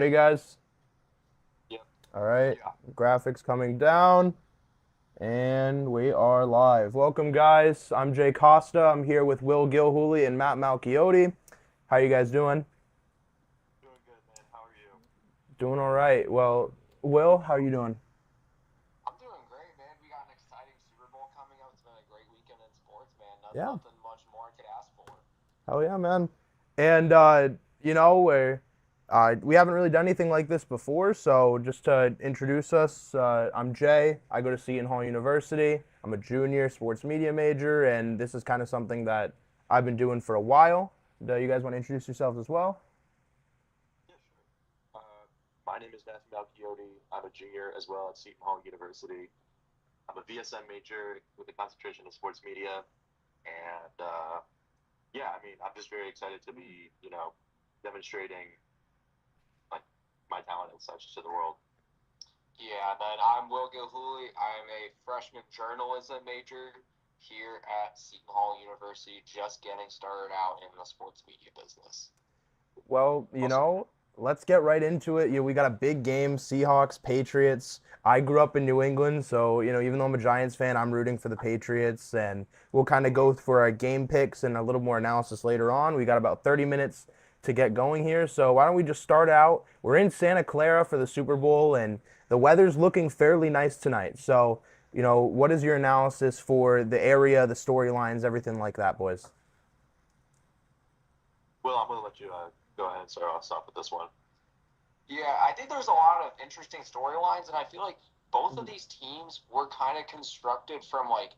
Hey guys. Yeah. All right. Yeah. Graphics coming down and we are live. Welcome guys. I'm Jay Costa. I'm here with Wil Gilhooly and Matt Malchiodi. How you guys doing? Doing good, man. How are you? Doing all right. Well, Will, how are you doing? I'm doing great, man. We got an exciting Super Bowl coming up. It's been a great weekend in sports, man. Yeah. Nothing much more I could ask for. Hell yeah, man. And we haven't really done anything like this before, so just to introduce us, I'm Jay. I go to Seton Hall University. I'm a junior sports media major, and this is kind of something that I've been doing for a while. Do you guys want to introduce yourselves as well? Yeah, sure. My name is Matthew Malchiodi. I'm a junior as well at Seton Hall University. I'm a VSM major with a concentration in sports media. And yeah, I mean, I'm just very excited to be, demonstrating like my talent and such to the world. Yeah, and then I'm Wil Gilhooly. I'm a freshman journalism major here at Seton Hall University, just getting started out in the sports media business. Well, Awesome. let's get right into it. We got a big game, Seahawks, Patriots. I grew up in New England, so, even though I'm a Giants fan, I'm rooting for the Patriots, and we'll kind of go for our game picks and a little more analysis later on. We got about 30 minutes to get going here, so why don't we just start out? We're in Santa Clara for the Super Bowl, and the weather's looking fairly nice tonight. So, what is your analysis for the area, the storylines, everything like that, boys? Well, I'm going to let you go ahead and start us off with this one. Yeah, I think there's a lot of interesting storylines, and I feel like both of these teams were kind of constructed from like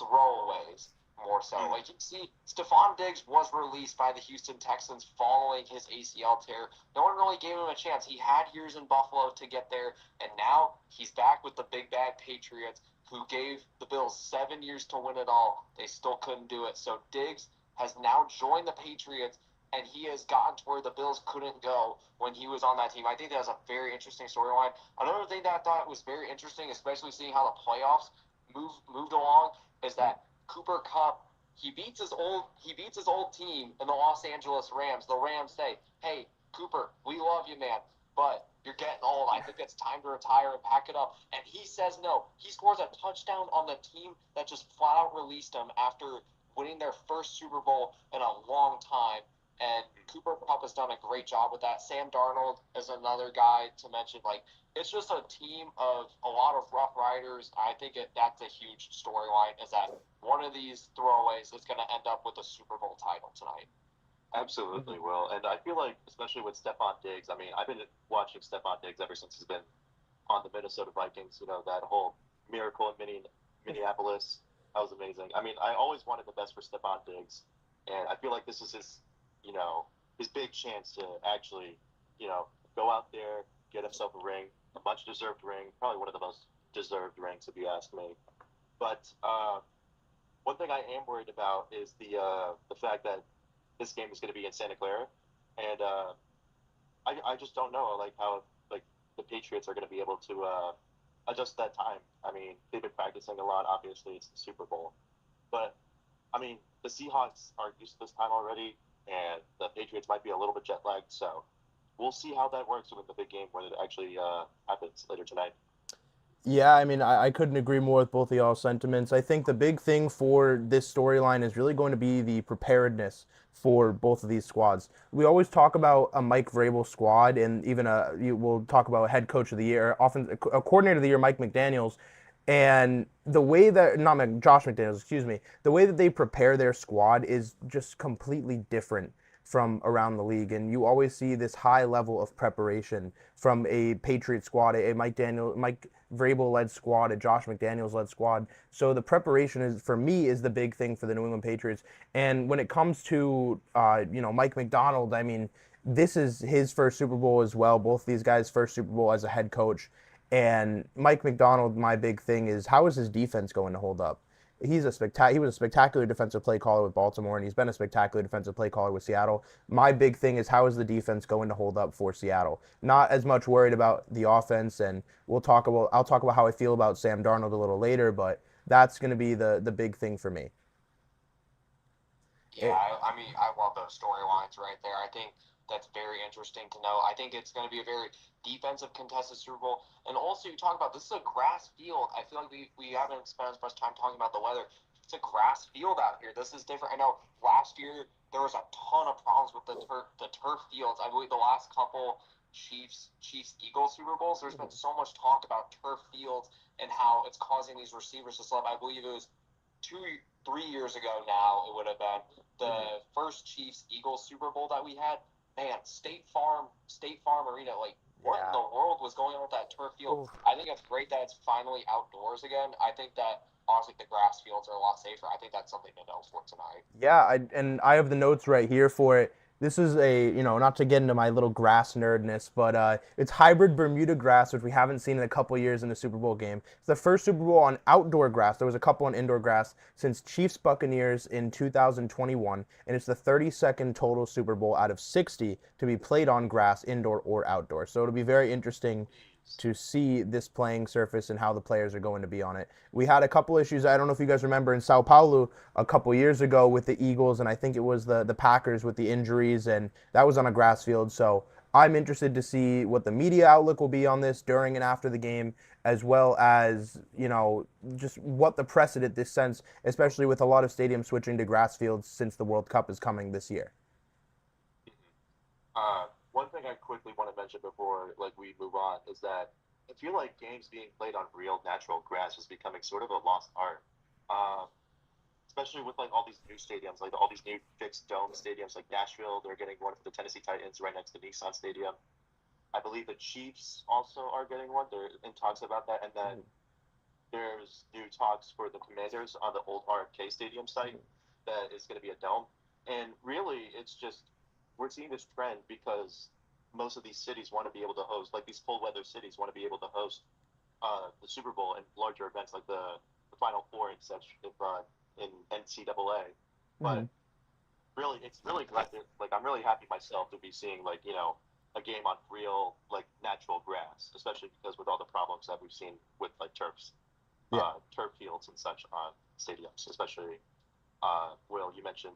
throwaways more so. Like you see, Stephon Diggs was released by the Houston Texans following his ACL tear. No one really gave him a chance. He had years in Buffalo to get there, and now he's back with the big bad Patriots, who gave the Bills 7 years to win it all. They still couldn't do it. So Diggs has now joined the Patriots, and he has gotten to where the Bills couldn't go when he was on that team. I think that's a very interesting storyline. Another thing that I thought was very interesting, especially seeing how the playoffs moved along, is that Cooper Cup he beats his old team in the Los Angeles Rams. The Rams say, "Hey, Cooper, we love you, man, but you're getting old. I think it's time to retire and pack it up." And he says no. He scores a touchdown on the team that just flat out released him after winning their first Super Bowl in a long time. And Cooper Kupp has done a great job with that. Sam Darnold is another guy to mention. Like, it's just a team of a lot of rough riders. I think that's a huge storyline. Is that one of these throwaways is going to end up with a Super Bowl title tonight? Absolutely will. And I feel like, especially with Stephon Diggs, I mean, I've been watching Stephon Diggs ever since he's been on the Minnesota Vikings. That whole miracle in Minneapolis. That was amazing. I mean, I always wanted the best for Stephon Diggs, and I feel like this is you know, his big chance to actually, you know, go out there, get himself a ring, a much deserved ring, probably one of the most deserved rings, if you ask me. But one thing I am worried about is the fact that this game is going to be in Santa Clara, and I just don't know like how like the Patriots are going to be able to adjust that time. I mean, they've been practicing a lot. Obviously, it's the Super Bowl, but I mean, the Seahawks are used to this time already, and the Patriots might be a little bit jet lagged. So we'll see how that works with the big game where it actually happens later tonight. Yeah, I mean, I couldn't agree more with both of y'all's sentiments. I think the big thing for this storyline is really going to be the preparedness for both of these squads. We always talk about a Mike Vrabel squad, and even we'll talk about head coach of the year, often a coordinator of the year, Mike McDaniel's, and the way that not Josh McDaniels, excuse me, the way that they prepare their squad is just completely different from around the league, and you always see this high level of preparation from a Patriot squad, a Mike Vrabel led squad, a Josh McDaniels led squad. So the preparation is for me is the big thing for the New England Patriots. And when it comes to Mike Macdonald, I mean, this is his first Super Bowl as well. Both these guys' first Super Bowl as a head coach. And Mike Macdonald, my big thing is how is his defense going to hold up? He was a spectacular defensive play caller with Baltimore, and he's been a spectacular defensive play caller with Seattle. My big thing is how is the defense going to hold up for Seattle? Not as much worried about the offense, and I'll talk about how I feel about Sam Darnold a little later, but that's going to be the big thing for me. Yeah, It, I mean, I love those storylines right there. I think that's very interesting to know. I think it's going to be a very defensive contested Super Bowl. And also, you talk about this is a grass field. I feel like we haven't spent as much time talking about the weather. It's a grass field out here. This is different. I know last year there was a ton of problems with the turf fields. I believe the last couple Chiefs Eagles Super Bowls, there's been so much talk about turf fields and how it's causing these receivers to slip. I believe it was 3 years ago now. It would have been the first Chiefs Eagles Super Bowl that we had. Man, State Farm Arena, like what in Yeah. the world was going on with that turf field? Oof. I think it's great that it's finally outdoors again. I think that honestly the grass fields are a lot safer. I think that's something to know for tonight. Yeah, and I have the notes right here for it. This is not to get into my little grass nerdness, but it's hybrid Bermuda grass, which we haven't seen in a couple years in a Super Bowl game. It's the first Super Bowl on outdoor grass. There was a couple on indoor grass since Chiefs Buccaneers in 2021, and it's the 32nd total Super Bowl out of 60 to be played on grass, indoor or outdoor. So it'll be very interesting to see this playing surface and how the players are going to be on it. We had a couple issues. I don't know if you guys remember in Sao Paulo a couple years ago with the Eagles, and I think it was the Packers with the injuries, and that was on a grass field. So I'm interested to see what the media outlook will be on this during and after the game, as well as just what the precedent this sends, especially with a lot of stadiums switching to grass fields since the World Cup is coming this year. One thing I quickly want to mention before like we move on is that I feel like games being played on real natural grass is becoming sort of a lost art. Um, Especially with like all these new stadiums, like all these new fixed dome stadiums, like Nashville, they're getting one for the Tennessee Titans right next to Nissan Stadium. I believe the Chiefs also are getting one. They're in talks about that, and then there's new talks for the Commanders on the old RFK Stadium site that is going to be a dome. And really, it's just we're seeing this trend because most of these cities want to be able to host, like these cold weather cities want to be able to host the Super Bowl and larger events like the Final Four and such if, in NCAA. Mm-hmm. But really, it's really glad that, like I'm really happy myself to be seeing like a game on real like natural grass, especially because with all the problems that we've seen with like Yeah. turf fields and such on stadiums, especially Will, you mentioned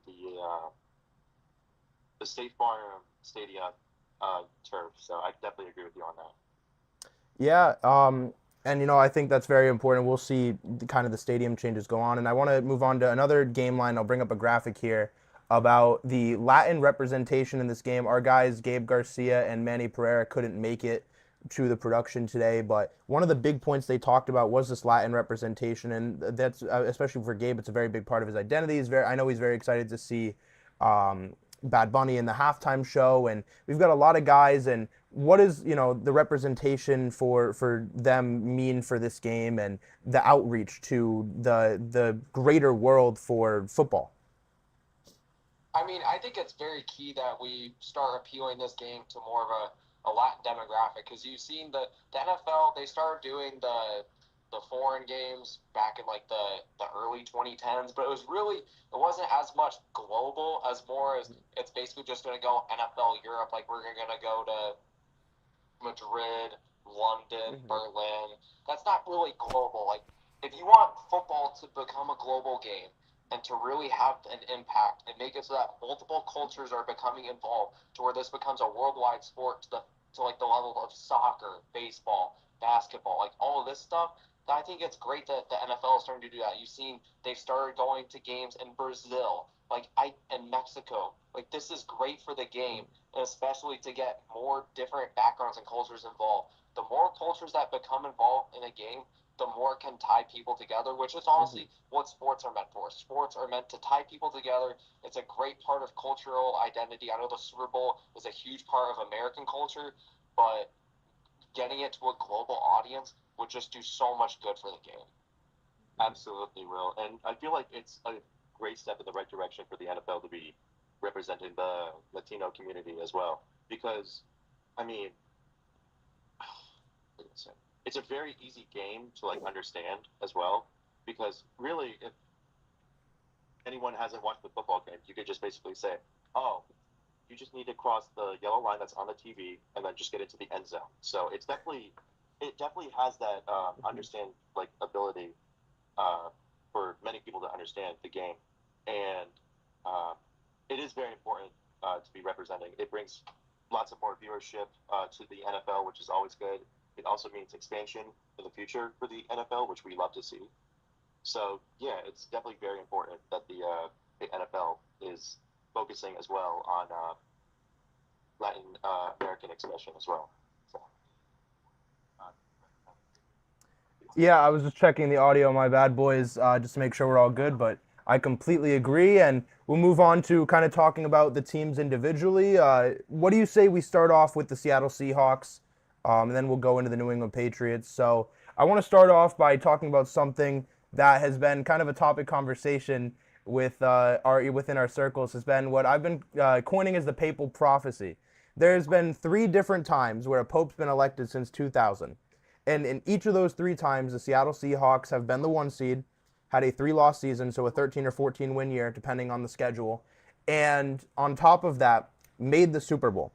the State Farm Stadium turf, so I definitely agree with you on that. Yeah, and I think that's very important. We'll see kind of the stadium changes go on, and I want to move on to another game line. I'll bring up a graphic here about the Latin representation in this game. Our guys Gabe Garcia and Manny Pereira couldn't make it to the production today, but one of the big points they talked about was this Latin representation, and that's especially for Gabe, it's a very big part of his identity. I know he's very excited to see Bad Bunny in the halftime show, and we've got a lot of guys. And what is the representation for them mean for this game and the outreach to the greater world for football? I mean, I think it's very key that we start appealing this game to more of a Latin demographic because you've seen the NFL, they started doing the foreign games back in like the early 2010s, but it wasn't as much global as more as it's basically just going to go NFL Europe. Like we're going to go to Madrid, London, Mm-hmm. Berlin. That's not really global. Like if you want football to become a global game and to really have an impact and make it so that multiple cultures are becoming involved to where this becomes a worldwide sport to like the level of soccer, baseball, basketball, like all of this stuff. I think it's great that the NFL is starting to do that. You've seen they've started going to games in Brazil, and Mexico. Like this is great for the game, and especially to get more different backgrounds and cultures involved. The more cultures that become involved in a game, the more it can tie people together, which is Mm-hmm. honestly what sports are meant for. Sports are meant to tie people together. It's a great part of cultural identity. I know the Super Bowl is a huge part of American culture, but getting it to a global audience would just do so much good for the game. Absolutely, Will, and I feel like it's a great step in the right direction for the NFL to be representing the Latino community as well, because I mean, it's a very easy game to like understand as well, because really, if anyone hasn't watched the football game, you could just basically say, "Oh, you just need to cross the yellow line that's on the TV and then just get into the end zone." So it definitely has that understand like ability uh, for many people to understand the game, and uh, it is very important to be representing. It brings lots of more viewership to the NFL, which is always good. It also means expansion in the future for the NFL, which we love to see. So yeah, it's definitely very important that the NFL is focusing as well on Latin American expression as well. So, uh, Yeah, I was just checking the audio, my bad boys, just to make sure we're all good, but I completely agree. And we'll move on to kind of talking about the teams individually. What do you say we start off with the Seattle Seahawks, and then we'll go into the New England Patriots? So I want to start off by talking about something that has been kind of a topic conversation with within our circles, has been what I've been coining as the papal prophecy. There's been 3 different times where a pope's been elected since 2000. And in each of those 3 times, the Seattle Seahawks have been the 1 seed, had a 3-loss season, so a 13 or 14 win year, depending on the schedule. And on top of that, made the Super Bowl.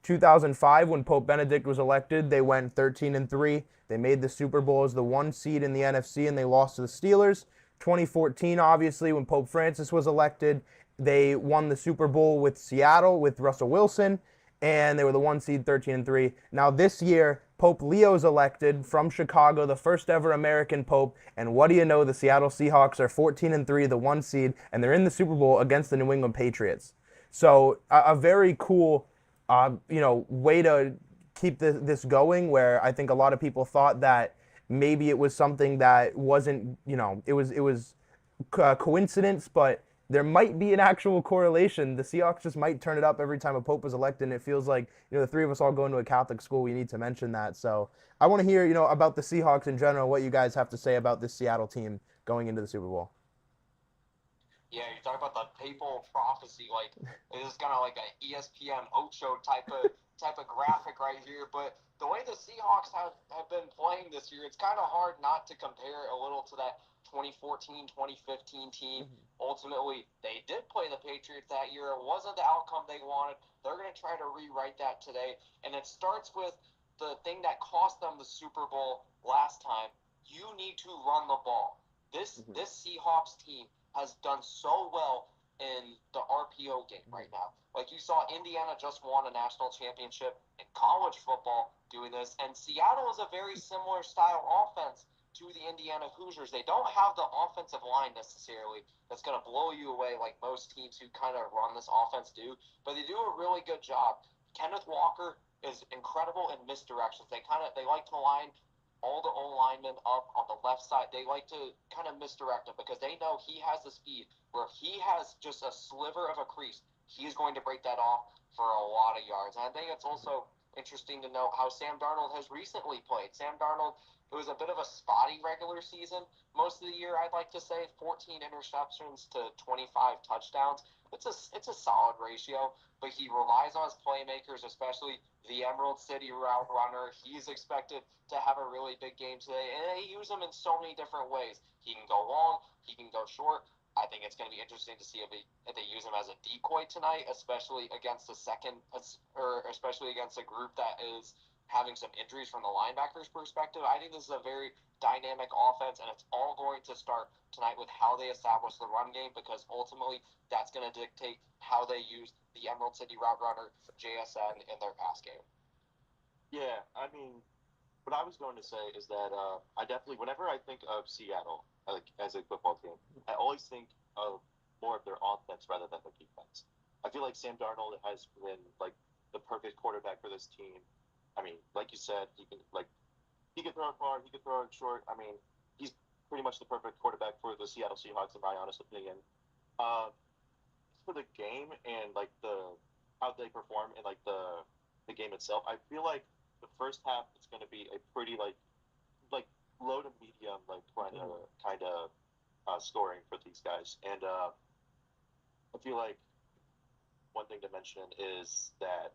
2005, when Pope Benedict was elected, they went 13-3. They made the Super Bowl as the 1 seed in the NFC, and they lost to the Steelers. 2014, obviously, when Pope Francis was elected, they won the Super Bowl with Seattle with Russell Wilson, and they were the 1 seed, 13-3. Now this year, Pope Leo's elected from Chicago, the first ever American Pope, and what do you know? The Seattle Seahawks are 14-3, the 1 seed, and they're in the Super Bowl against the New England Patriots. So a very cool, way to keep this going. Where I think a lot of people thought that maybe it was something that wasn't, it was coincidence, but there might be an actual correlation. The Seahawks just might turn it up every time a pope is elected, and it feels like, the 3 of us all going to a Catholic school, we need to mention that. So I want to hear, about the Seahawks in general, what you guys have to say about this Seattle team going into the Super Bowl. Yeah, you talk about the papal prophecy, like it is kind of like an ESPN Ocho type of graphic right here. But the way the Seahawks have been playing this year, it's kind of hard not to compare a little to that 2014, 2015 team. Ultimately, they did play the Patriots that year. It wasn't the outcome they wanted. They're going to try to rewrite that today. And it starts with the thing that cost them the Super Bowl last time. You need to run the ball. This Seahawks team has done so well in the RPO game right now. Like you saw, Indiana just won a national championship in college football doing this, and Seattle is a very similar style offense to the Indiana Hoosiers. They don't have the offensive line necessarily that's going to blow you away like most teams who kind of run this offense do, but they do a really good job. Kenneth Walker is incredible in misdirections. They like to line all the O-linemen up on the left side. They like to kind of misdirect him because they know he has the speed where if he has just a sliver of a crease, he's going to break that off for a lot of yards. And I think it's also interesting to note how Sam Darnold has recently played. Sam Darnold, it was a bit of a spotty regular season. Most of the year, I'd like to say 14 interceptions to 25 touchdowns. It's a solid ratio, but he relies on his playmakers, especially the Emerald City route runner. He's expected to have a really big game today, and they use him in so many different ways. He can go long, he can go short. I think it's going to be interesting to see if they use him as a decoy tonight, especially against especially against a group that is having some injuries from the linebackers perspective. I think this is a very dynamic offense, and it's all going to start tonight with how they establish the run game, because ultimately that's going to dictate how they use the Emerald City route runner, JSN, in their pass game. Yeah, I mean, what I was going to say is that I definitely, whenever I think of Seattle, like as a football team, I always think of more of their offense rather than their defense. I feel like Sam Darnold has been like the perfect quarterback for this team. I mean, like you said, he can throw it far, he can throw it short. I mean, he's pretty much the perfect quarterback for the Seattle Seahawks, in my honest opinion. For the game and like how they perform in like the game itself, I feel like the first half it's going to be a pretty like low to medium like kind of scoring for these guys, and I feel like one thing to mention is that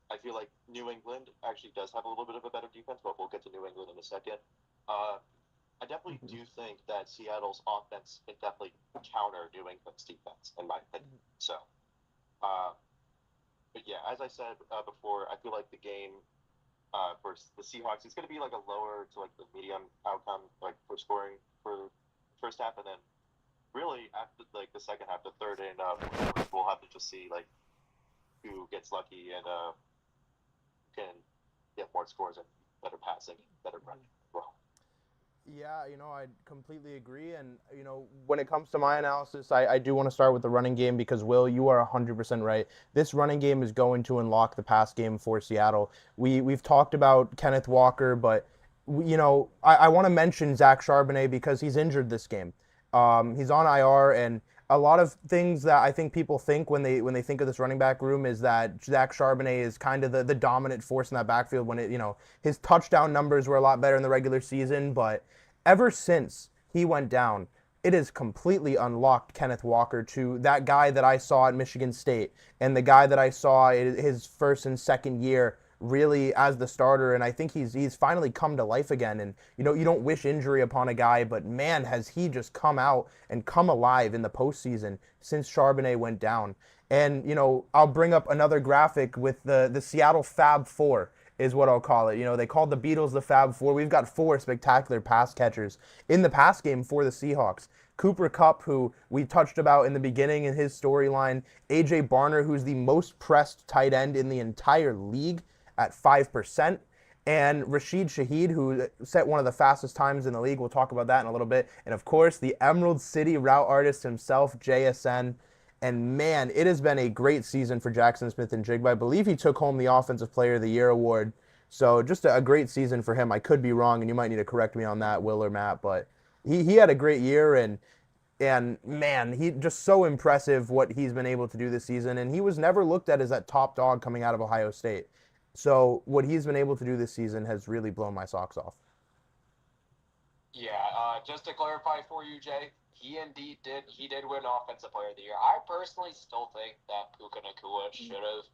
I feel like New England actually does have a little bit of a better defense, but we'll get to New England in a second. I definitely do think that Seattle's offense can definitely counter New England's defense, in my opinion. So, but yeah, as I said before, I feel like the game for the Seahawks, it's going to be like a lower to like the medium outcome, like for scoring for first half, and then really after like the second half, the third and we'll have to just see like who gets lucky and can get more scores and better passing, better running as well. Yeah, I completely agree. And, when it comes to my analysis, I do want to start with the running game because, Will, you are 100% right. This running game is going to unlock the pass game for Seattle. We've talked about Kenneth Walker, but, I want to mention Zach Charbonnet because he's injured this game. He's on IR, and a lot of things that I think people think when they think of this running back room is that Zach Charbonnet is kind of the dominant force in that backfield when his touchdown numbers were a lot better in the regular season, but ever since he went down, it has completely unlocked Kenneth Walker to that guy that I saw at Michigan State and the guy that I saw in his first and second year really as the starter. And I think he's finally come to life again. And you don't wish injury upon a guy, but man, has he just come out and come alive in the postseason since Charbonnet went down. And I'll bring up another graphic with the Seattle Fab Four is what I'll call it. They called the Beatles the Fab Four. We've got four spectacular pass catchers in the pass game for the Seahawks. Cooper Kupp, who we touched about in the beginning in his storyline. A.J. Barner, who's the most pressed tight end in the entire league at 5%. And Rashid Shaheed, who set one of the fastest times in the league. We'll talk about that in a little bit. And of course, the Emerald City route artist himself, JSN. And man, it has been a great season for Jackson Smith-Njigba. I believe he took home the Offensive Player of the Year award. So just a great season for him. I could be wrong, and you might need to correct me on that, Will or Matt. But he had a great year, and man, he just so impressive what he's been able to do this season. And he was never looked at as that top dog coming out of Ohio State. So what he's been able to do this season has really blown my socks off. Yeah, just to clarify for you, Jay, he indeed did. He did win Offensive Player of the Year. I personally still think that Puka Nacua should have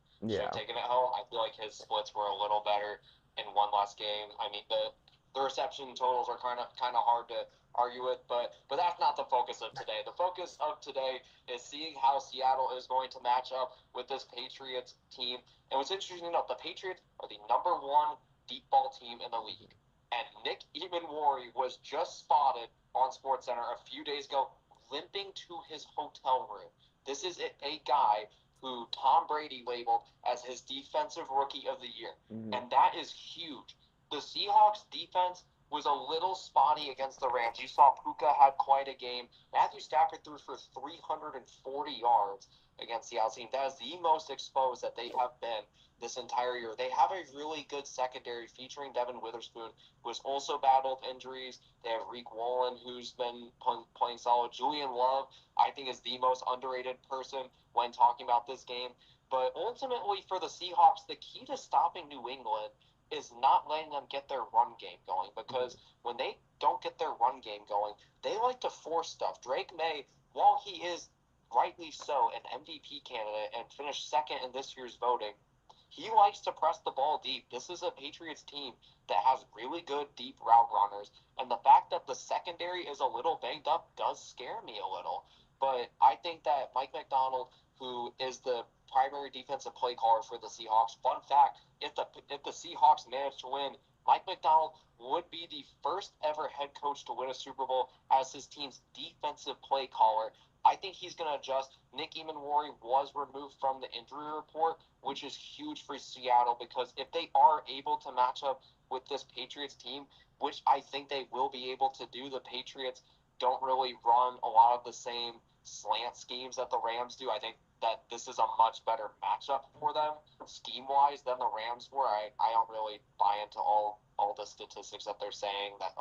taken it home. I feel like his splits were a little better in one last game. I mean, the reception totals are kind of hard to argue with, but that's not the focus of today. The focus of today is seeing how Seattle is going to match up with this Patriots team. And what's interesting to note, the Patriots are the number one deep ball team in the league. And Nick Ebenwari was just spotted on SportsCenter a few days ago limping to his hotel room. This is a guy who Tom Brady labeled as his defensive rookie of the year. Mm-hmm. And that is huge. The Seahawks defense was a little spotty against the Rams. You saw Puka had quite a game. Matthew Stafford threw for 340 yards against the team. That is the most exposed that they have been this entire year. They have a really good secondary featuring Devin Witherspoon, who has also battled injuries. They have Reek Wallen, who's been playing solid. Julian Love, I think, is the most underrated person when talking about this game. But ultimately, for the Seahawks, the key to stopping New England is not letting them get their run game going, because when they don't get their run game going, they like to force stuff. Drake May, while he is rightly so an MVP candidate and finished second in this year's voting, he likes to press the ball deep. This is a Patriots team that has really good deep route runners, and the fact that the secondary is a little banged up does scare me a little. But I think that Mike McDonald, who is the primary defensive play caller for the Seahawks, fun fact, if the Seahawks manage to win, Mike McDonald would be the first ever head coach to win a Super Bowl as his team's defensive play caller. I think he's going to adjust. Nick Ebenwari was removed from the injury report, which is huge for Seattle, because if they are able to match up with this Patriots team, which I think they will be able to do, the Patriots don't really run a lot of the same slant schemes that the Rams do. I think that this is a much better matchup for them scheme-wise than the Rams were. I don't really buy into all the statistics that they're saying that,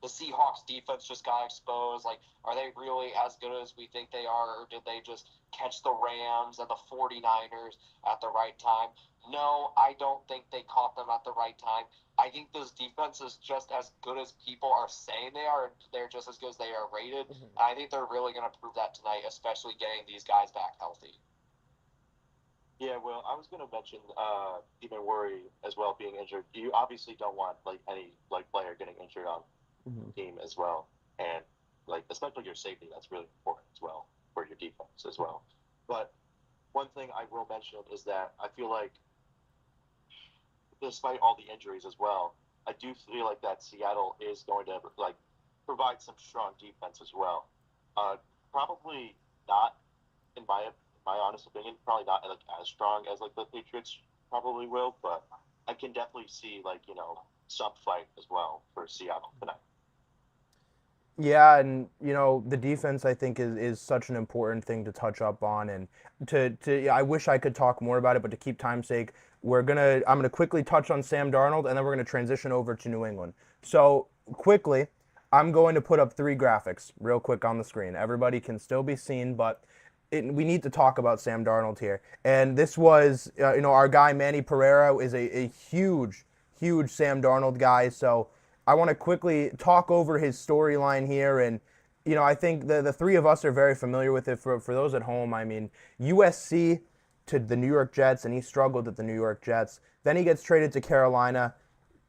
the Seahawks defense just got exposed. Like, are they really as good as we think they are, or did they just catch the Rams and the 49ers at the right time? No, I don't think they caught them at the right time. I think this defense is just as good as people are saying they are. They're just as good as they are rated. Mm-hmm. I think they're really going to prove that tonight, especially getting these guys back healthy. Yeah, well, I was going to mention Ebenwari as well being injured. You obviously don't want any player getting injured on the team as well, and especially your safety. That's really important as well for your defense as well. But one thing I will mention is that I feel like, despite all the injuries as well, I do feel like that Seattle is going to provide some strong defense as well. Probably not, in my my honest opinion, probably not like as strong as like the Patriots probably will, but I can definitely see like some fight as well for Seattle tonight. Yeah, and the defense I think is such an important thing to touch up on, and I wish I could talk more about it, but to keep time's sake, I'm gonna quickly touch on Sam Darnold, and then we're gonna transition over to New England. So quickly, I'm going to put up three graphics real quick on the screen. Everybody can still be seen, but we need to talk about Sam Darnold here. And this was, our guy Manny Pereira is a huge, huge Sam Darnold guy. So I want to quickly talk over his storyline here. And, I think the three of us are very familiar with it. For those at home, I mean, USC to the New York Jets, and he struggled at the New York Jets. Then he gets traded to Carolina,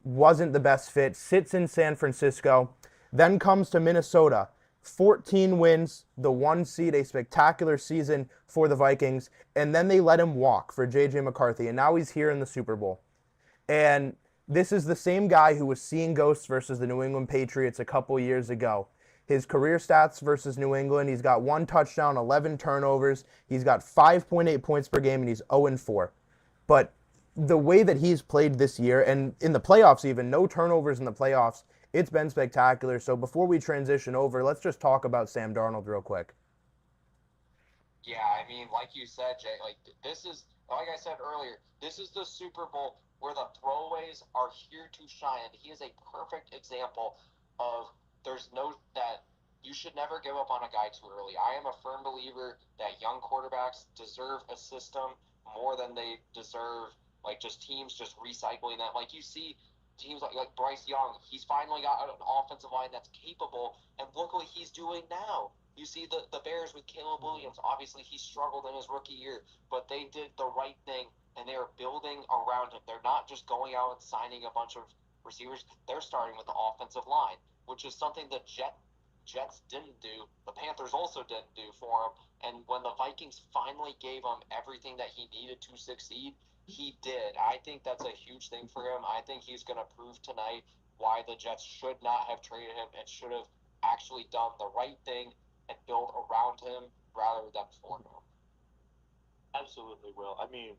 wasn't the best fit, sits in San Francisco, then comes to Minnesota. 14 wins, the 1 seed, a spectacular season for the Vikings, and then they let him walk for J.J. McCarthy, and now he's here in the Super Bowl. And this is the same guy who was seeing ghosts versus the New England Patriots a couple years ago. His career stats versus New England, he's got 1 touchdown, 11 turnovers, he's got 5.8 points per game, and he's 0-4. But the way that he's played this year, and in the playoffs even, no turnovers in the playoffs, it's been spectacular. So before we transition over, let's just talk about Sam Darnold real quick. Yeah, I mean, like you said, Jay, like I said earlier, this is the Super Bowl where the throwaways are here to shine. He is a perfect example of that you should never give up on a guy too early. I am a firm believer that young quarterbacks deserve a system more than they deserve like just teams just recycling that. Like you see teams like Bryce Young, he's finally got an offensive line that's capable, and look what he's doing now. You see the Bears with Caleb Williams. Obviously, he struggled in his rookie year, but they did the right thing, and they are building around him. They're not just going out and signing a bunch of receivers. They're starting with the offensive line, which is something the Jets didn't do. The Panthers also didn't do for him. And when the Vikings finally gave him everything that he needed to succeed, he did. I think that's a huge thing for him. I think he's going to prove tonight why the Jets should not have traded him and should have actually done the right thing and built around him rather than for him. Absolutely, Will. I mean,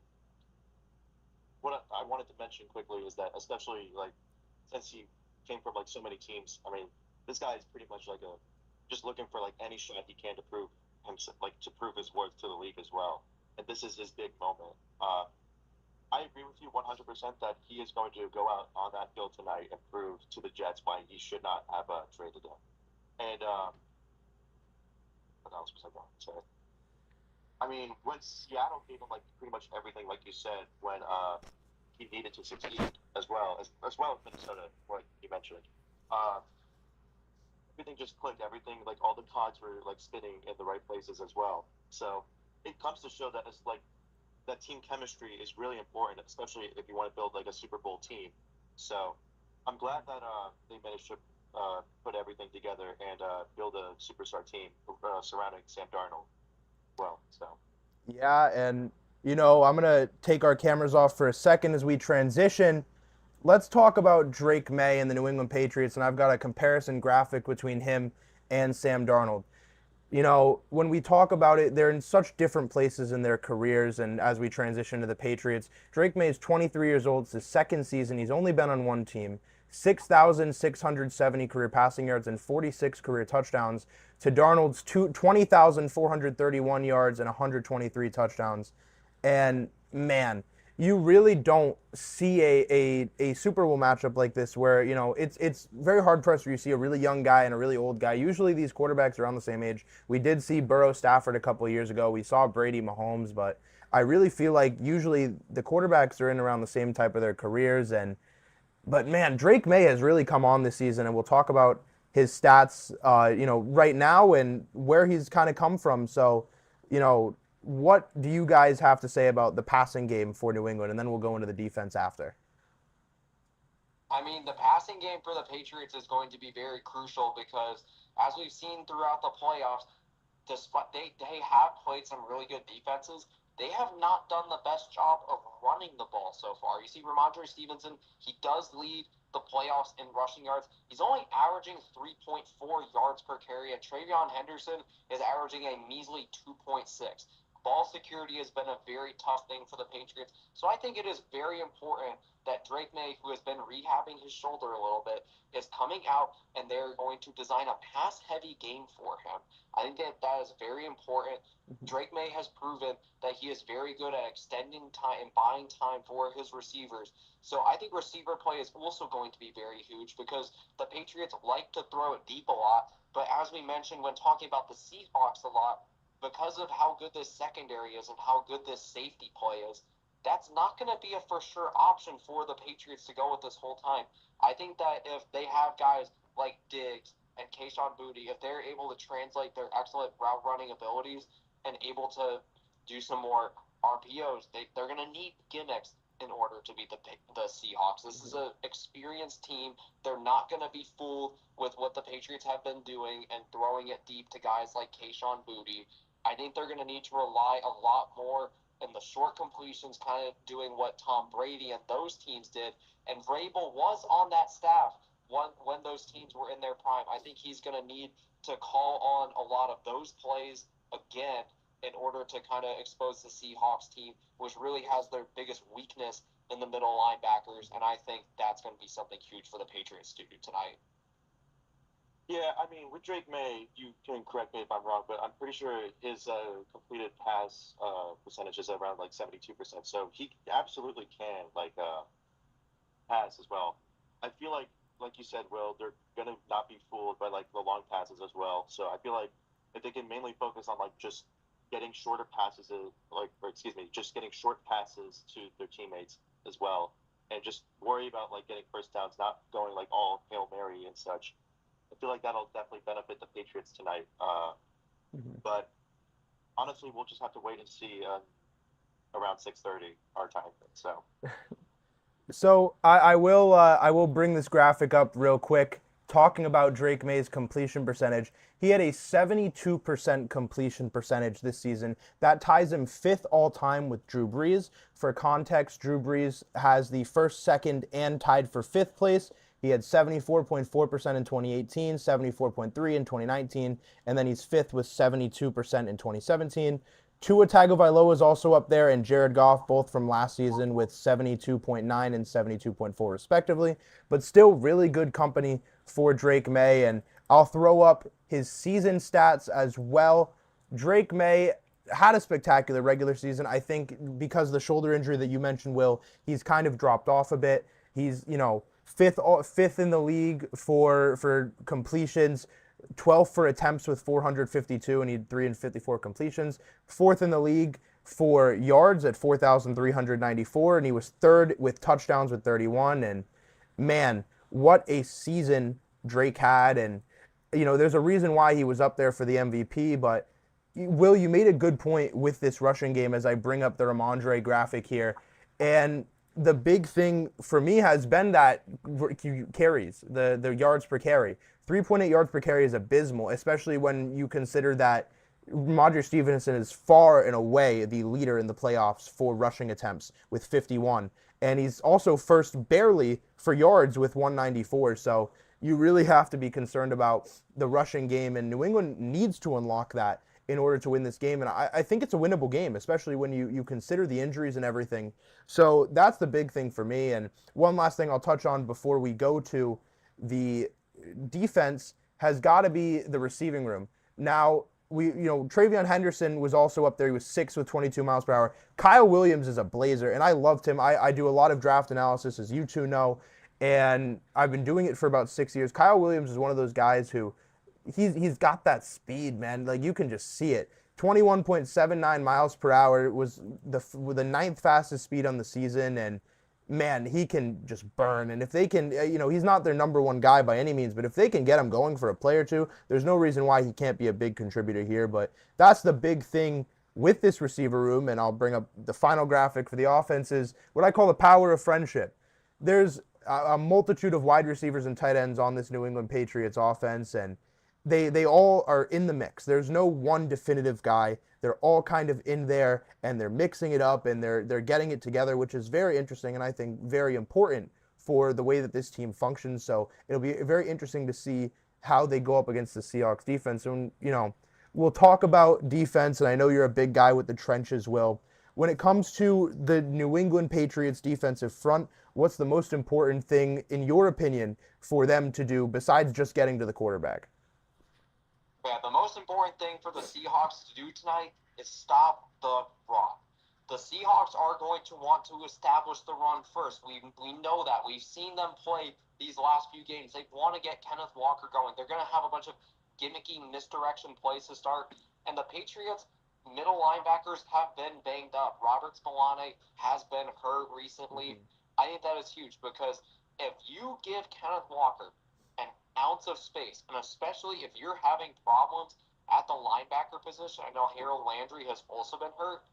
what I wanted to mention quickly is that, especially like since he came from like so many teams, I mean, this guy is pretty much like just looking for like any shot he can to prove himself, like to prove his worth to the league as well. And this is his big moment. I agree with you 100% that he is going to go out on that field tonight and prove to the Jets why he should not have traded him. And what else was I going to say? I mean, when Seattle gave him like pretty much everything, like you said, when he needed to succeed, as well as Minnesota, like you mentioned, everything just clicked. Everything, like all the cogs were like spinning in the right places as well. So it comes to show that it's like that team chemistry is really important, especially if you want to build like a Super Bowl team. So I'm glad that they managed to put everything together and build a superstar team surrounding Sam Darnold. Well, so Yeah, and I'm gonna take our cameras off for a second as we transition. Let's talk about Drake May and the New England Patriots, and I've got a comparison graphic between him and Sam Darnold. When we talk about it, they're in such different places in their careers. And as we transition to the Patriots, Drake May is 23 years old. It's his second season. He's only been on one team. 6,670 career passing yards and 46 career touchdowns to Darnold's 20,431 yards and 123 touchdowns. And man, you really don't see a Super Bowl matchup like this where, it's very hard pressed where you see a really young guy and a really old guy. Usually these quarterbacks are around the same age. We did see Burrow Stafford a couple of years ago. We saw Brady Mahomes, but I really feel like usually the quarterbacks are in around the same type of their careers. But man, Drake May has really come on this season, and we'll talk about his stats, right now and where he's kind of come from. So, what do you guys have to say about the passing game for New England? And then we'll go into the defense after. I mean, the passing game for the Patriots is going to be very crucial because, as we've seen throughout the playoffs, despite they have played some really good defenses, they have not done the best job of running the ball so far. You see, Ramondre Stevenson, he does lead the playoffs in rushing yards. He's only averaging 3.4 yards per carry, and Travion Henderson is averaging a measly 2.6. Ball security has been a very tough thing for the Patriots. So I think it is very important that Drake May, who has been rehabbing his shoulder a little bit, is coming out and they're going to design a pass-heavy game for him. I think that is very important. Drake May has proven that he is very good at extending time and buying time for his receivers. So I think receiver play is also going to be very huge because the Patriots like to throw it deep a lot. But as we mentioned when talking about the Seahawks a lot, because of how good this secondary is and how good this safety play is, that's not going to be a for sure option for the Patriots to go with this whole time. I think that if they have guys like Diggs and Kayshon Boutte, if they're able to translate their excellent route running abilities and able to do some more RPOs, they're going to need gimmicks in order to beat the Seahawks. This is an experienced team. They're not going to be fooled with what the Patriots have been doing and throwing it deep to guys like Kayshon Boutte. I think they're going to need to rely a lot more in the short completions, kind of doing what Tom Brady and those teams did. And Vrabel was on that staff when those teams were in their prime. I think he's going to need to call on a lot of those plays again in order to kind of expose the Seahawks team, which really has their biggest weakness in the middle linebackers. And I think that's going to be something huge for the Patriots to do tonight. Yeah, I mean, with Drake May, you can correct me if I'm wrong, but I'm pretty sure his completed pass percentage is around like 72%. So he absolutely can pass as well. I feel like you said, Will, they're gonna not be fooled by like the long passes as well. So I feel like if they can mainly focus on like just getting shorter passes, just getting short passes to their teammates as well, and just worry about like getting first downs, not going like all Hail Mary and such. I feel like that'll definitely benefit the Patriots tonight. But honestly, we'll just have to wait and see around 6:30 our time. So I will bring this graphic up real quick. Talking about Drake May's completion percentage, he had a 72% completion percentage this season. That ties him fifth all time with Drew Brees. For context, Drew Brees has the first, second, and tied for fifth place. He had 74.4% in 2018, 74.3% in 2019, and then he's fifth with 72% in 2017. Tua Tagovailoa is also up there, and Jared Goff, both from last season with 72.9 and 72.4 respectively, but still really good company for Drake May. And I'll throw up his season stats as well. Drake May had a spectacular regular season. I think because of the shoulder injury that you mentioned, Will, he's kind of dropped off a bit. He's, fifth in the league for completions, 12th for attempts with 452, and he had 354 completions. Fourth in the league for yards at 4,394, and he was third with touchdowns with 31. And man, what a season Drake had. And there's a reason why he was up there for the MVP. But Will, you made a good point with this rushing game as I bring up the Ramondre graphic here. And the big thing for me has been that carries, the yards per carry. 3.8 yards per carry is abysmal, especially when you consider that Ramondre Stevenson is far and away the leader in the playoffs for rushing attempts with 51. And he's also first barely for yards with 194. So you really have to be concerned about the rushing game, and New England needs to unlock that in order to win this game. And I think it's a winnable game, especially when you consider the injuries and everything. So that's the big thing for me. And one last thing I'll touch on before we go to the defense has got to be the receiving room. Now, Travion Henderson was also up there. He was 6th with 22 miles per hour. Kyle Williams is a blazer, and I loved him. I do a lot of draft analysis, as you two know, and I've been doing it for about 6 years. Kyle Williams is one of those guys who he's got that speed, man. Like, you can just see it. 21.79 miles per hour was the ninth fastest speed on the season, and man, he can just burn. And if they can, he's not their number one guy by any means, but if they can get him going for a play or two, there's no reason why he can't be a big contributor here. But that's the big thing with this receiver room, and I'll bring up the final graphic for the offense is what I call the power of friendship. There's a multitude of wide receivers and tight ends on this New England Patriots offense, and they all are in the mix. There's no one definitive guy. They're all kind of in there, and they're mixing it up, and they're getting it together, which is very interesting and I think very important for the way that this team functions. So it'll be very interesting to see how they go up against the Seahawks defense. And, we'll talk about defense, and I know you're a big guy with the trenches, Will. When it comes to the New England Patriots defensive front, what's the most important thing, in your opinion, for them to do besides just getting to the quarterback? Yeah, the most important thing for the Seahawks to do tonight is stop the run. The Seahawks are going to want to establish the run first. We know that. We've seen them play these last few games. They want to get Kenneth Walker going. They're going to have a bunch of gimmicky misdirection plays to start. And the Patriots middle linebackers have been banged up. Robert Spillane has been hurt recently. I think that is huge because if you give Kenneth Walker an ounce of space, and especially if you're having problems at the linebacker position, I know Harold Landry has also been hurt.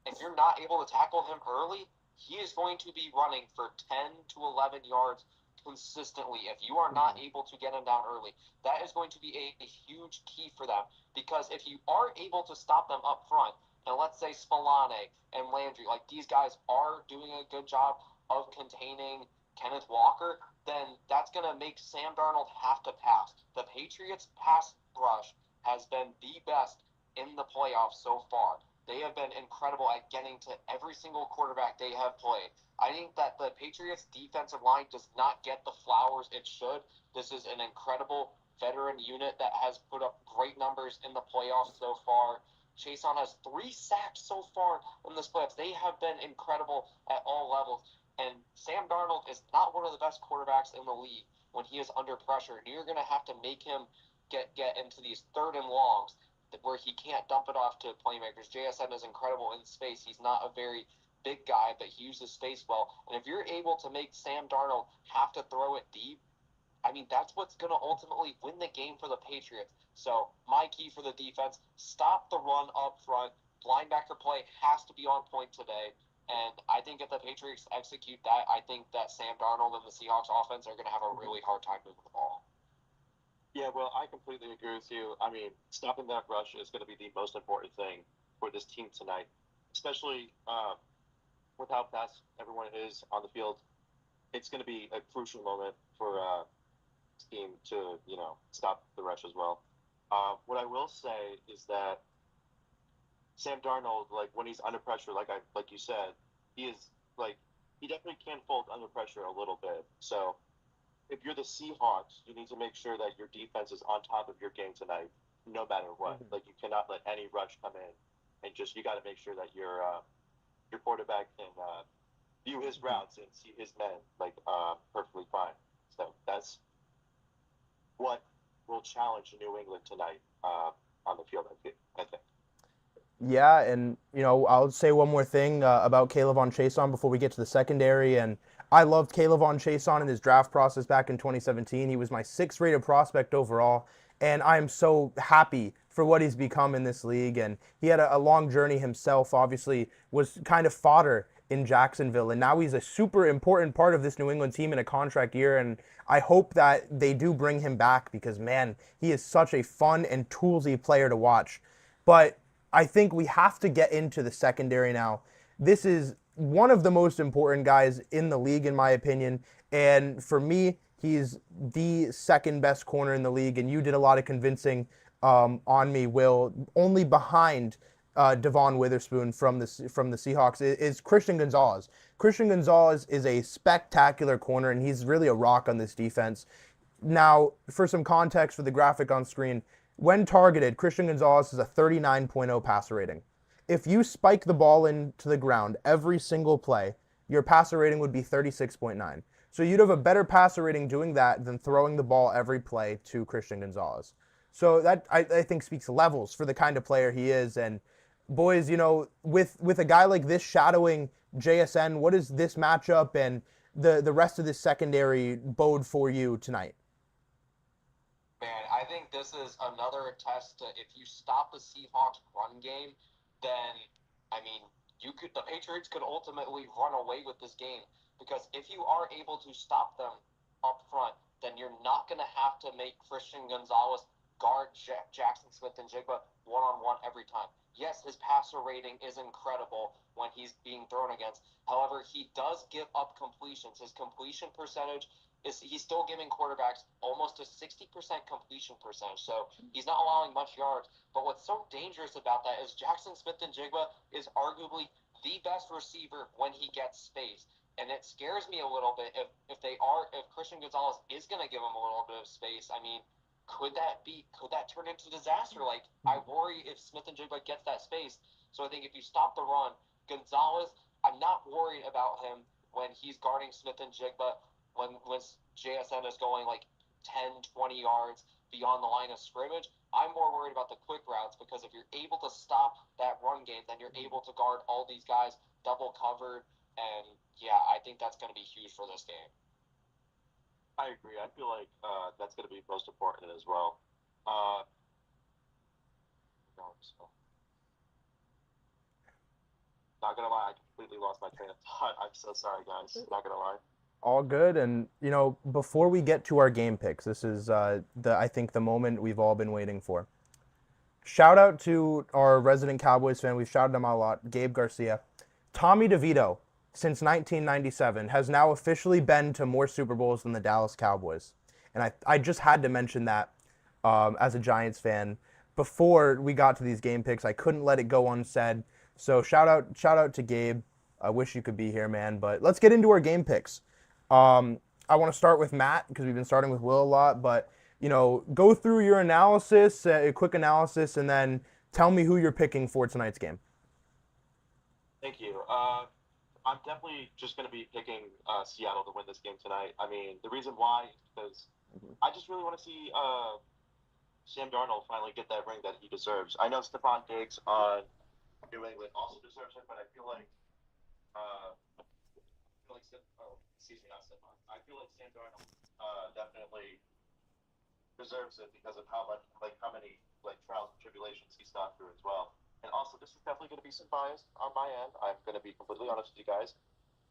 If you're not able to tackle him early, he is going to be running for 10 to 11 yards consistently. If you are not able to get him down early, that is going to be a huge key for them. Because if you are able to stop them up front, and let's say Spillane and Landry, like these guys are doing a good job of containing Kenneth Walker, then that's going to make Sam Darnold have to pass. The Patriots' pass rush has been the best in the playoffs so far. They have been incredible at getting to every single quarterback they have played. I think that the Patriots' defensive line does not get the flowers it should. This is an incredible veteran unit that has put up great numbers in the playoffs so far. Chason has 3 sacks so far in this playoffs. They have been incredible at all levels. And Sam Darnold is not one of the best quarterbacks in the league when he is under pressure. And you're going to have to make him get into these third and longs where he can't dump it off to playmakers. JSN is incredible in space. He's not a very big guy, but he uses space well. And if you're able to make Sam Darnold have to throw it deep, I mean, that's what's going to ultimately win the game for the Patriots. So my key for the defense, stop the run up front. Linebacker play has to be on point today. And I think if the Patriots execute that, I think that Sam Darnold and the Seahawks offense are going to have a really hard time moving the ball. Yeah, well, I completely agree with you. I mean, stopping that rush is going to be the most important thing for this team tonight, especially with how fast everyone is on the field. It's going to be a crucial moment for this team to, stop the rush as well. What I will say is that Sam Darnold, like when he's under pressure, like you said, he is he definitely can fold under pressure a little bit. So if you're the Seahawks, you need to make sure that your defense is on top of your game tonight, no matter what. Like you cannot let any rush come in, and you got to make sure that your quarterback can view his routes and see his men perfectly fine. So that's what will challenge New England tonight on the field. I think. Yeah, and I'll say one more thing about Kayvon Chason before we get to the secondary. And I loved Kayvon Chason in his draft process back in 2017. He was my 6th rated prospect overall, and I am so happy for what he's become in this league. And he had a long journey himself. Obviously, was kind of fodder in Jacksonville, and now he's a super important part of this New England team in a contract year. And I hope that they do bring him back because man, he is such a fun and toolsy player to watch. But I think we have to get into the secondary now. This is one of the most important guys in the league, in my opinion. And for me, he's the second best corner in the league. And you did a lot of convincing on me, Will. Only behind Devon Witherspoon from the Seahawks is Christian Gonzalez. Christian Gonzalez is a spectacular corner, and he's really a rock on this defense. Now, for some context for the graphic on screen, when targeted, Christian Gonzalez is a 39.0 passer rating. If you spike the ball into the ground every single play, your passer rating would be 36.9. So you'd have a better passer rating doing that than throwing the ball every play to Christian Gonzalez. So that I think speaks levels for the kind of player he is. And boys, with a guy like this shadowing JSN, what does this matchup and the rest of this secondary bode for you tonight? Man, I think this is another test to if you stop the Seahawks run game, then the Patriots could ultimately run away with this game because if you are able to stop them up front, then you're not going to have to make Christian Gonzalez guard Jackson Smith and Jigba one-on-one every time. Yes, his passer rating is incredible when he's being thrown against. However, he does give up completions. His completion percentage is he's still giving quarterbacks almost a 60% completion percentage. So he's not allowing much yards. But what's so dangerous about that is Jackson Smith-Njigba is arguably the best receiver when he gets space. And it scares me a little bit if Christian Gonzalez is going to give him a little bit of space. I mean, could that turn into disaster? Like, I worry if Smith-Njigba gets that space. So I think if you stop the run, Gonzalez, I'm not worried about him when he's guarding Smith-Njigba when JSN is going like 10, 20 yards beyond the line of scrimmage. I'm more worried about the quick routes because if you're able to stop that run game, then you're able to guard all these guys double covered. And yeah, I think that's going to be huge for this game. I agree. I feel like that's going to be most important as well. No, so. Not gonna lie, I completely lost my train of thought. I'm so sorry, guys. Not gonna lie. All good. And before we get to our game picks, this is I think the moment we've all been waiting for. Shout out to our resident Cowboys fan. We've shouted him out a lot, Gabe Garcia. Tommy DeVito, since 1997, has now officially been to more Super Bowls than the Dallas Cowboys. And I just had to mention that as a Giants fan. Before we got to these game picks, I couldn't let it go unsaid. So shout out to Gabe. I wish you could be here, man. But let's get into our game picks. I want to start with Matt because we've been starting with Will a lot. But go through your analysis, a quick analysis, and then tell me who you're picking for tonight's game. Thank you. I'm definitely just going to be picking Seattle to win this game tonight. I mean, the reason why is because I just really want to see Sam Darnold finally get that ring that he deserves. I know Stephon Diggs on New England also deserves it, but I feel like I feel like Sam Darnold definitely deserves it because of how many trials and tribulations he's gone through as well. And also, this is definitely going to be some bias on my end. I'm going to be completely honest with you guys.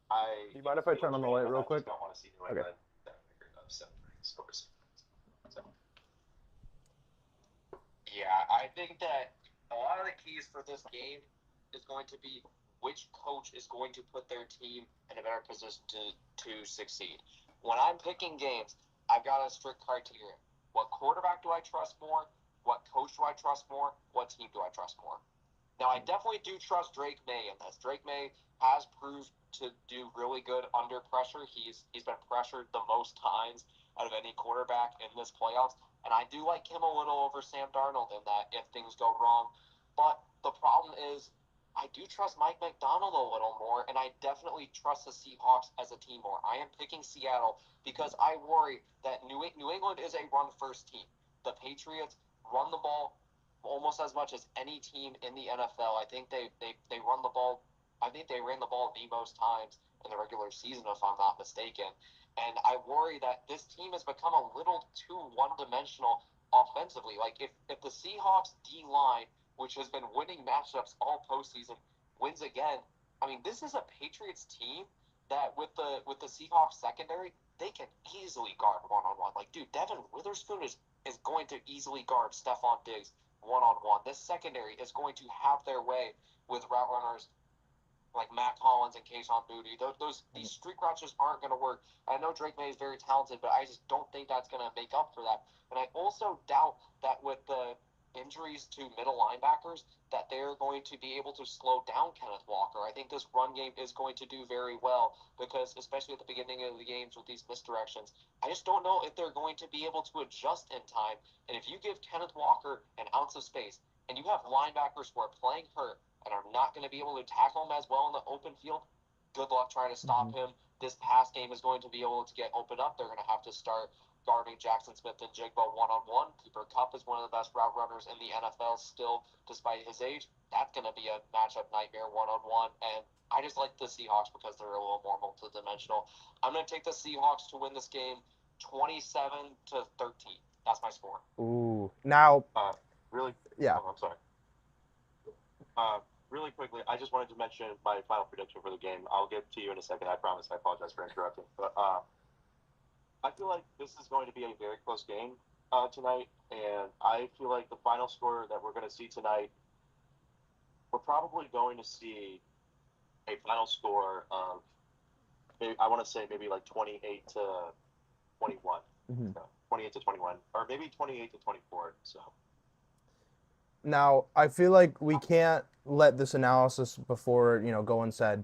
Do you mind if I turn on the light real quick? I don't want to see New England So. Yeah, I think that a lot of the keys for this game is going to be which coach is going to put their team in a better position to succeed. When I'm picking games, I've got a strict criteria. What quarterback do I trust more? What coach do I trust more? What team do I trust more? Now, I definitely do trust Drake May in this. Drake May has proved to do really good under pressure. He's been pressured the most times out of any quarterback in this playoffs. And I do like him a little over Sam Darnold in that if things go wrong. But the problem is I do trust Mike McDonald a little more, and I definitely trust the Seahawks as a team more. I am picking Seattle because I worry that New England is a run-first team. The Patriots run the ball almost as much as any team in the NFL. I think they run the ball. I think they ran the ball the most times in the regular season, if I'm not mistaken. And I worry that this team has become a little too one-dimensional offensively. Like if the Seahawks D line, which has been winning matchups all postseason, wins again, I mean this is a Patriots team that with the Seahawks secondary, they can easily guard one-on-one. Like, dude, Devin Witherspoon is going to easily guard Stephon Diggs one-on-one. This secondary is going to have their way with route runners like Matt Collins and Kayshon Boutte. These streak routes just aren't going to work. I know Drake May is very talented, but I just don't think that's going to make up for that. And I also doubt that with the injuries to middle linebackers that they're going to be able to slow down Kenneth Walker. I think this run game is going to do very well because especially at the beginning of the games with these misdirections, I just don't know if they're going to be able to adjust in time. And if you give Kenneth Walker an ounce of space and you have linebackers who are playing hurt and are not going to be able to tackle him as well in the open field, good luck trying to stop him. This pass game is going to be able to get opened up. They're going to have to start guarding Jackson Smith-Njigba one-on-one. Cooper Kupp is one of the best route runners in the NFL still, despite his age. That's going to be a matchup nightmare one-on-one. And I just like the Seahawks because they're a little more multidimensional. I'm going to take the Seahawks to win this game 27-13. That's my score. Ooh. Now, really? Yeah. Oh, I'm sorry. Really quickly, I just wanted to mention my final prediction for the game. I'll get to you in a second. I promise. I apologize for interrupting. But I feel like this is going to be a very close game tonight, and I feel like the final score that we're going to see tonight, we're probably going to see a final score of, maybe, I want to say maybe like 28-17. 21. Mhm. So 28 to 21, or maybe 28 to 24. So Now, I feel like we can't let this analysis before, go unsaid.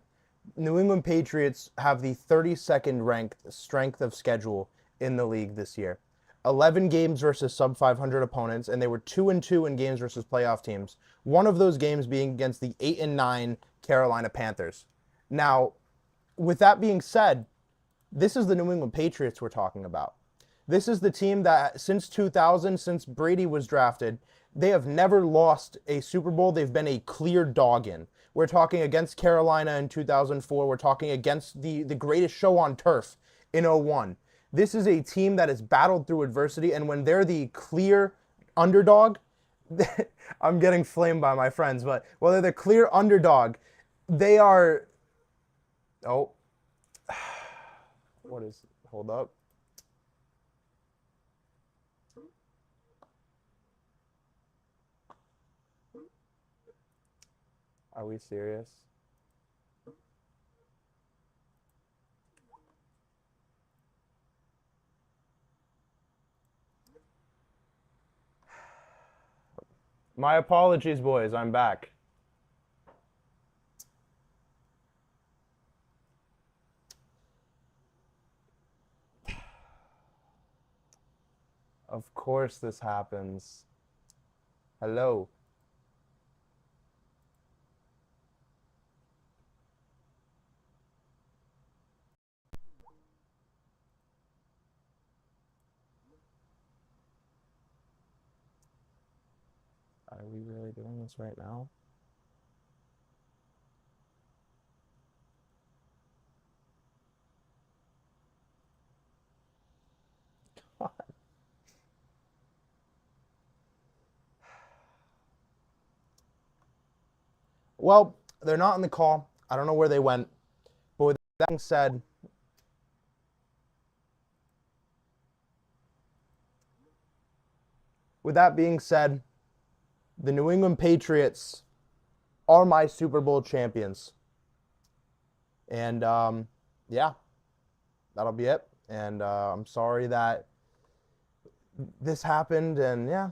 New England Patriots have the 32nd ranked strength of schedule in the league this year. 11 games versus sub 500 opponents, and they were 2-2 in games versus playoff teams. One of those games being against the 8-9 Carolina Panthers. Now, with that being said, this is the New England Patriots we're talking about. This is the team that since 2000, since Brady was drafted, they have never lost a Super Bowl. They've been a clear dog in. We're talking against Carolina in 2004. We're talking against the greatest show on turf in '01. This is a team that has battled through adversity, and when they're the clear underdog, I'm getting flamed by my friends, but when they're the clear underdog, they are. Oh, what is? Hold up. Are we serious? My apologies, boys. I'm back. Of course this happens. Hello. Are we really doing this right now? Well, they're not in the call. I don't know where they went. But with that being said, the New England Patriots are my Super Bowl champions. And yeah, that'll be it. And I'm sorry that this happened. And yeah,